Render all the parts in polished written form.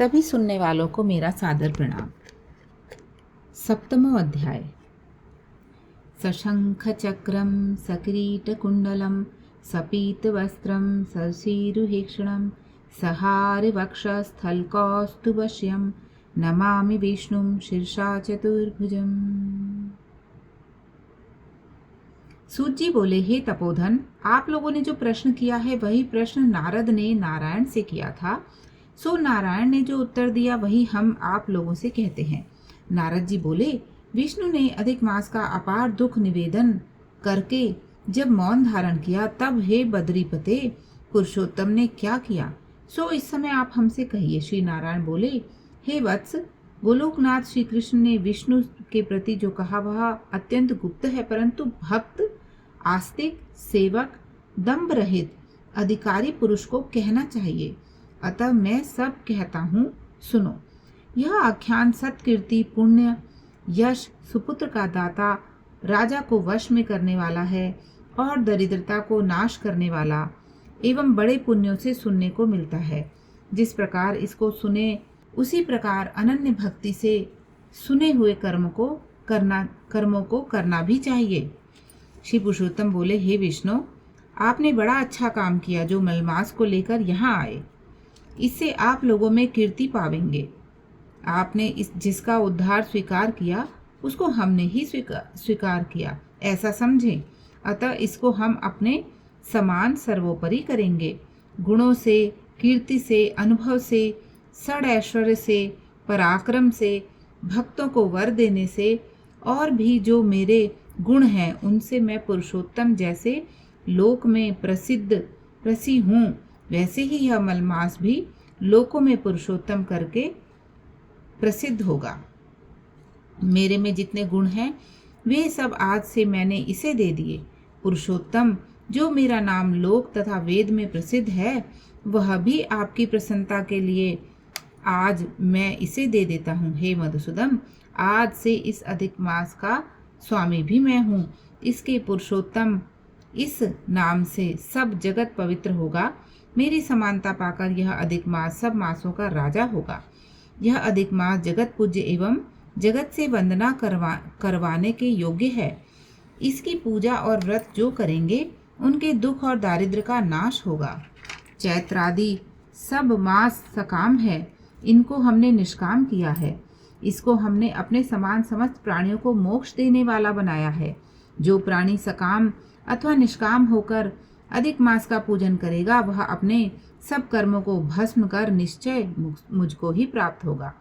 सभी सुनने वालों को मेरा सादर प्रणाम। 7वां अध्याय। सशंख चक्रम सकिरीटकुंडलम सपीतवस्त्रम सशीरुहेक्षणम सहारिवक्षस्थलकौस्तुभश्यम नमामि विष्णुं शीर्षा चतुर्भुजम। सूत जी बोले, हे तपोधन, आप लोगों ने जो प्रश्न किया है वही प्रश्न नारद ने नारायण से किया था। सो नारायण ने जो उत्तर दिया वही हम आप लोगों से कहते हैं। नारद जी बोले, विष्णु ने अधिक मास का अपार दुख निवेदन करके जब मौन धारण किया, तब हे बद्रीपते पुरुषोत्तम ने क्या किया, सो इस समय आप हमसे कहिए। श्री नारायण बोले, हे वत्स, गोलोकनाथ श्री कृष्ण ने विष्णु के प्रति जो कहा वह अत्यंत गुप्त है, परंतु भक्त, आस्तिक, सेवक, दंभ रहित अधिकारी पुरुष को कहना चाहिए। अतः मैं सब कहता हूँ, सुनो। यह आख्यान सत्कीर्ति, पुण्य, यश, सुपुत्र का दाता, राजा को वश में करने वाला है और दरिद्रता को नाश करने वाला एवं बड़े पुण्यों से सुनने को मिलता है। जिस प्रकार इसको सुने उसी प्रकार अनन्य भक्ति से सुने हुए कर्मों को करना भी चाहिए। श्री पुरुषोत्तम बोले, हे विष्णु, आपने बड़ा अच्छा काम किया जो मलमास को लेकर यहाँ आए। इससे आप लोगों में कीर्ति पावेंगे। आपने जिसका उद्धार स्वीकार किया उसको हमने ही स्वीकार किया, ऐसा समझें। अतः इसको हम अपने समान सर्वोपरि करेंगे। गुणों से, कीर्ति से, अनुभव से, सड़ ऐश्वर्य से, पराक्रम से, भक्तों को वर देने से और भी जो मेरे गुण हैं उनसे मैं पुरुषोत्तम जैसे लोक में प्रसी हूँ, वैसे ही यह मलमास भी लोकों में पुरुषोत्तम करके प्रसिद्ध होगा। मेरे में जितने गुण हैं वे सब आज से मैंने इसे दे दिए। पुरुषोत्तम, जो मेरा नाम लोक तथा वेद में प्रसिद्ध है, वह भी आपकी प्रसन्नता के लिए आज मैं इसे दे देता हूँ। हे मधुसूदन, आज से इस अधिक मास का स्वामी भी मैं हूँ। इसके पुरुषोत्तम इस नाम से सब जगत पवित्र होगा। मेरी समानता पाकर यह अधिक मास सब मासों का राजा होगा। यह अधिक मास जगत पूज्य एवं जगत से वंदना करवाने के योग्य है। इसकी पूजा और व्रत जो करेंगे उनके दुख और दारिद्र्य का नाश होगा। चैत्र आदि सब मास सकाम है, इनको हमने निष्काम किया है। इसको हमने अपने समान समस्त प्राणियों को मोक्ष देने वाला बनाया है। जो प्राणी सकाम अथवा निष्काम होकर अधिक मास का पूजन करेगा वह अपने सब कर्मों को भस्म कर निश्चय मुझको ही प्राप्त होगा।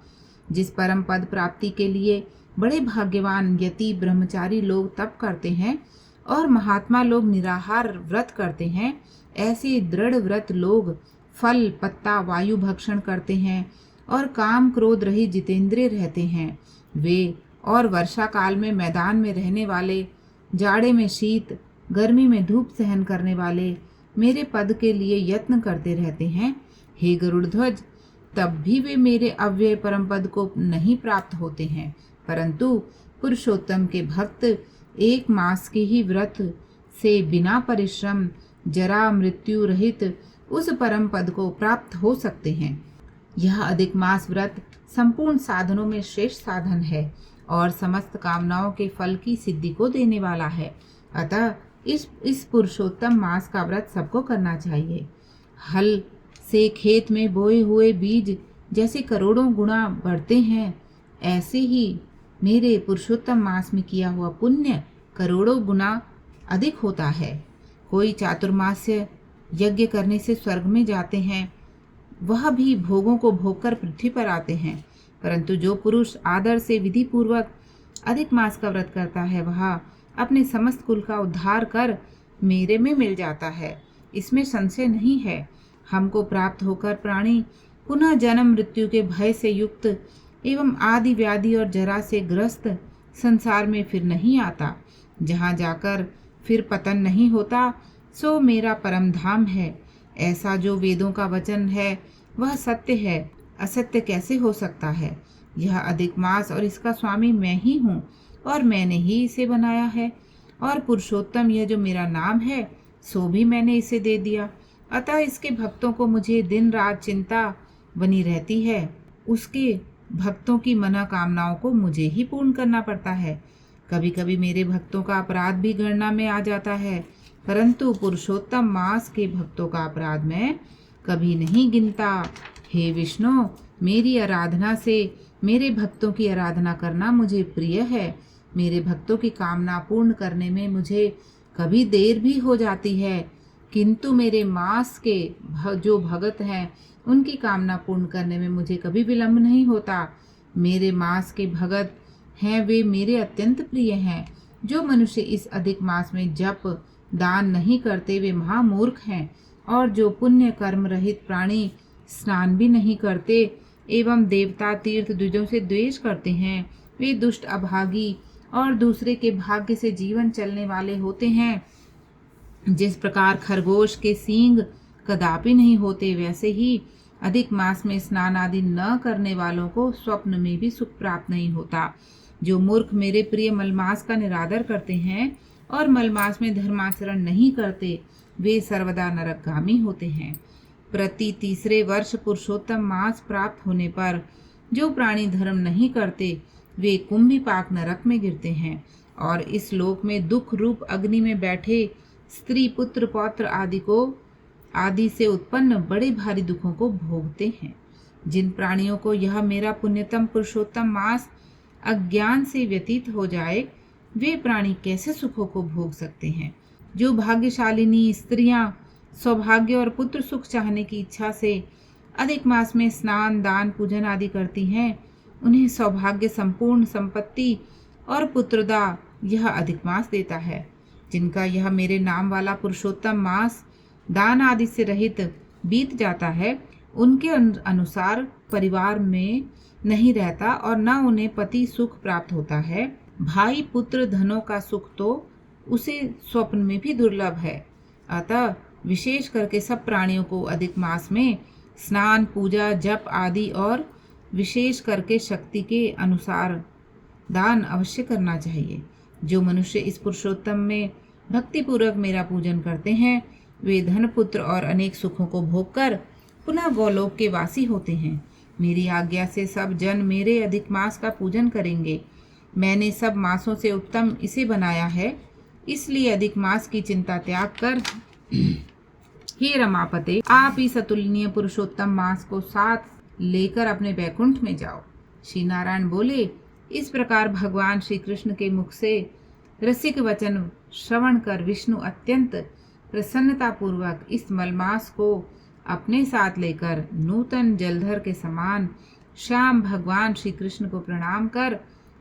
जिस परम पद प्राप्ति के लिए बड़े भाग्यवान यति ब्रह्मचारी लोग तप करते हैं और महात्मा लोग निराहार व्रत करते हैं, ऐसे दृढ़ व्रत लोग फल, पत्ता, वायु भक्षण करते हैं और काम क्रोध रहित जितेंद्रिय रहते हैं। वे और वर्षा काल में मैदान में रहने वाले, जाड़े में शीत, गर्मी में धूप सहन करने वाले मेरे पद के लिए यत्न करते रहते हैं। हे गरुड़ध्वज, तब भी वे मेरे अव्यय परम पद को नहीं प्राप्त होते हैं, परंतु पुरुषोत्तम के भक्त एक मास के ही व्रत से बिना परिश्रम, जरा मृत्यु रहित उस परम पद को प्राप्त हो सकते हैं। यह अधिक मास व्रत संपूर्ण साधनों में श्रेष्ठ साधन है और समस्त कामनाओं के फल की सिद्धि को देने वाला है। अतः इस पुरुषोत्तम मास का व्रत सबको करना चाहिए। हल से खेत में बोए हुए बीज जैसे करोड़ों गुना बढ़ते हैं, ऐसे ही मेरे पुरुषोत्तम मास में किया हुआ पुण्य करोड़ों गुना अधिक होता है। कोई चातुर्मास्य यज्ञ करने से स्वर्ग में जाते हैं, वह भी भोगों को भोगकर पृथ्वी पर आते हैं, परंतु जो पुरुष आदर से विधि पूर्वक अधिक मास का व्रत करता है वह अपने समस्त कुल का उद्धार कर मेरे में मिल जाता है। इसमें संशय नहीं है। हमको प्राप्त होकर प्राणी पुनः जन्म मृत्यु के भय से युक्त एवं आदि व्याधि और जरा से ग्रस्त संसार में फिर नहीं आता। जहाँ जाकर फिर पतन नहीं होता सो मेरा परम धाम है। ऐसा जो वेदों का वचन है वह सत्य है, असत्य कैसे हो सकता है। यह अधिक मास और इसका स्वामी मैं ही हूँ और मैंने ही इसे बनाया है। और पुरुषोत्तम, यह जो मेरा नाम है सो भी मैंने इसे दे दिया। अतः इसके भक्तों को मुझे दिन रात चिंता बनी रहती है। उसके भक्तों की मनोकामनाओं को मुझे ही पूर्ण करना पड़ता है। कभी कभी मेरे भक्तों का अपराध भी गणना में आ जाता है, परंतु पुरुषोत्तम मास के भक्तों का अपराध मैं कभी नहीं गिनता। हे विष्णु, मेरी आराधना से मेरे भक्तों की आराधना करना मुझे प्रिय है। मेरे भक्तों की कामना पूर्ण करने में मुझे कभी देर भी हो जाती है, किंतु मेरे मास के जो भगत हैं उनकी कामना पूर्ण करने में मुझे कभी विलंब नहीं होता। मेरे मास के भगत हैं वे मेरे अत्यंत प्रिय हैं। जो मनुष्य इस अधिक मास में जप दान नहीं करते वे महामूर्ख हैं, और जो पुण्य कर्म रहित प्राणी स्नान भी नहीं करते एवं देवता तीर्थ द्विजों से द्वेष करते हैं वे दुष्ट अभागी और दूसरे के भाग्य से जीवन चलने वाले होते हैं। जिस प्रकार खरगोश के सींग कदापि नहीं होते, वैसे ही अधिक मास में स्नान आदि न करने वालों को स्वप्न में भी सुख प्राप्त नहीं होता। जो मूर्ख मेरे प्रिय मलमास का निरादर करते हैं और मलमास में धर्माचरण नहीं करते वे सर्वदा नरकगामी होते हैं। प्रति तीसरे वर्ष पुरुषोत्तम मास प्राप्त होने पर जो प्राणी धर्म नहीं करते वे कुंभीपाक नरक में गिरते हैं और इस लोक में दुख रूप अग्नि में बैठे स्त्री पुत्र पौत्र आदि से उत्पन्न बड़े भारी दुखों को भोगते हैं। जिन प्राणियों को यह मेरा पुण्यतम पुरुषोत्तम मास अज्ञान से व्यतीत हो जाए वे प्राणी कैसे सुखों को भोग सकते हैं। जो भाग्यशालिनी स्त्रियां सौभाग्य और पुत्र सुख चाहने की इच्छा से अधिक मास में स्नान दान पूजन आदि करती हैं, उन्हें सौभाग्य संपूर्ण संपत्ति और पुत्रदा यह अधिक मास देता है। जिनका यह मेरे नाम वाला पुरुषोत्तम मास दान आदि से रहित बीत जाता है, उनके अनुसार परिवार में नहीं रहता और न उन्हें पति सुख प्राप्त होता है। भाई पुत्र धनों का सुख तो उसे स्वप्न में भी दुर्लभ है। अतः विशेष करके सब प्राणियों को अधिक मास में स्नान पूजा जप आदि और विशेष करके शक्ति के अनुसार दान अवश्य करना चाहिए। जो मनुष्य इस पुरुषोत्तम में भक्तिपूर्वक मेरा पूजन करते हैं वे धन पुत्र और अनेक सुखों को भोग कर पुनः गोलोक के वासी होते हैं। मेरी आज्ञा से सब जन मेरे अधिक मास का पूजन करेंगे। मैंने सब मासों से उत्तम इसे बनाया है, इसलिए अधिक मास की चिंता त्याग कर हे रमापते, आप इस अतुलनीय पुरुषोत्तम मास को साथ लेकर अपने बैकुंठ में जाओ। श्री नारायण बोले। इस प्रकार भगवान श्री कृष्ण के मुख से रसिक वचन श्रवण कर विष्णु अत्यंत प्रसन्नता पूर्वक इस मलमास को अपने साथ लेकर नूतन जलधर के समान श्याम भगवान श्री कृष्ण को प्रणाम कर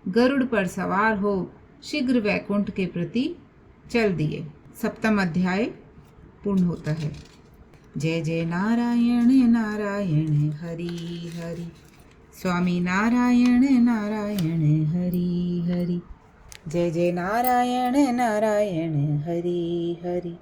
गरुड़ पर सवार हो शीघ्र वैकुंठ के प्रति चल दिए। 7वां अध्याय पूर्ण होता है। जय जय नारायण नारायण हरि हरि, स्वामी नारायण नारायण हरि हरि। जय जय नारायण नारायण हरि हरि।